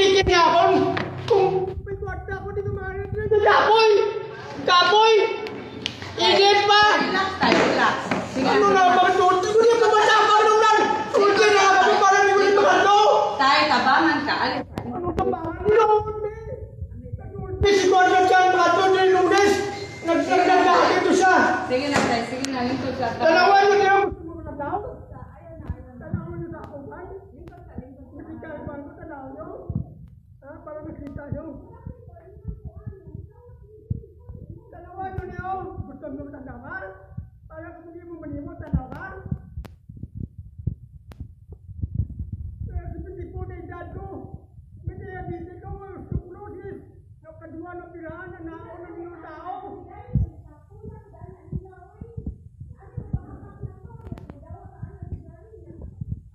Tumigil niya ako. Kung may kwarta ako, di ko mahanap na kapoy! Kapoy! Init pa! Relax tayo, relax. Ano na mga tulti ko niya pumasama nung lang! Tulti na ako para hindi ko rin makanto! Tayo, tabangan ka. Alis. Ano tabangan nila? Tulti si Gordon dyan, mga tulti ni Lunes! Nagdagdagan ito siya! Sige na, tayo. Sige na. Yung tulsa. Dalawa yun niya! Gusto mo na daw? Tanaw niyo sa akong ay? Nakikita ko ang tanaw niyo? Para makita niyo? Dalawa yun niyo! Gusto mo na daw ha? Para kung hindi mo manimo, tanaw ha? Hindi po na edad ko. May diabetes ko, osteoporosis. Yung kadua na pirahan na naon ng mga tao.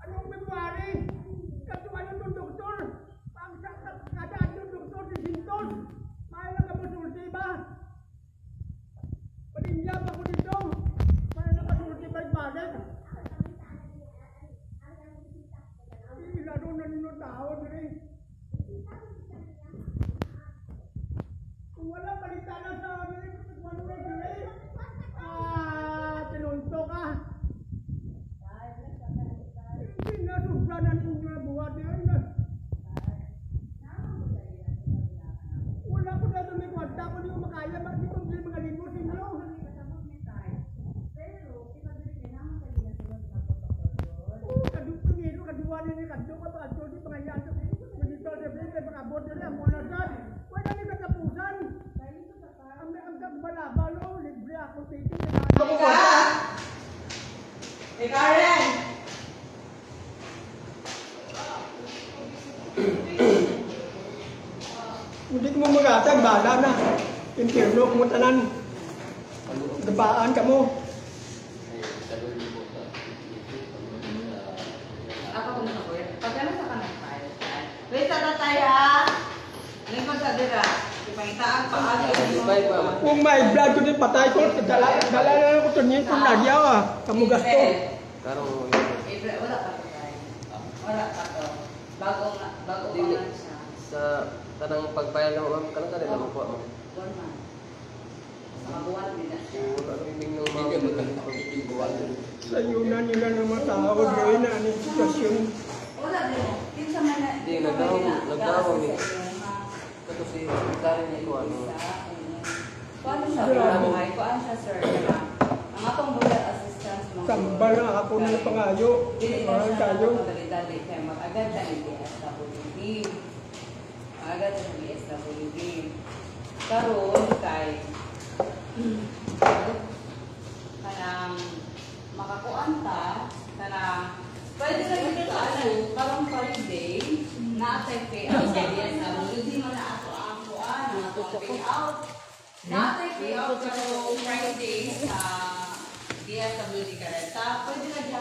Anong February? Katuan yung doktor. Kadaan yung doktor si Sinton. Mahal na kamusulti ba? Paninyap ako dito. Mahal na kamusulti ba ibalik? Laro na nino tao rin. Kung wala palitana sa amin, ano na rin? Tinunto ka. Hindi na suplanan ninyo na buhat yan. Wala ko na tumikwarta ko, di ko makaya. Bakit ko hindi mga libos ninyo? Kadua ni kadto ka pa adto di pangayan to dito de bele mga abot dere mo na sad wala ni katapusan ang balabalo libre ako titi Karen! hindi ko mo magatag bala na impierno mo tanan gabaan ka mo. Wait, tayo ha. Ano ko sa dira? Ipangitaan pa ako. Kung may blood ko din patay ko, dala na ko to niyan kung nagyaw kamu gasto. Wala pa to tayo. Wala pa to. Bago pa lang siya. Sa tanang pagbayad ng ma'am, kanang kanila mo po. 1 month. Sa mabuwan din na siya. Wala nang himing ng mga Sa yunan nila ng mga tao, gawin na ang sitwasyon. Wala din. Kinsa man na. Hindi, nagdawang ni. Kato si Karen niya ito, ano. Kuan siya, buhay. Kuan siya, sir. Ang atong bullet assistance mo. Sambal na ako ng pangayo. Dili na Mahal siya tayo. dali-dali kaya mag-agad na ni DSWD. Mag-agad na ni DSWD. Karoon kay kanang makakuan ta kanang pwede na dito ano karong Friday na-atay kay ang DSWD man na ato ang kuan ato pay out na-atay kay out karong Friday sa DSWD karenta pwede na diya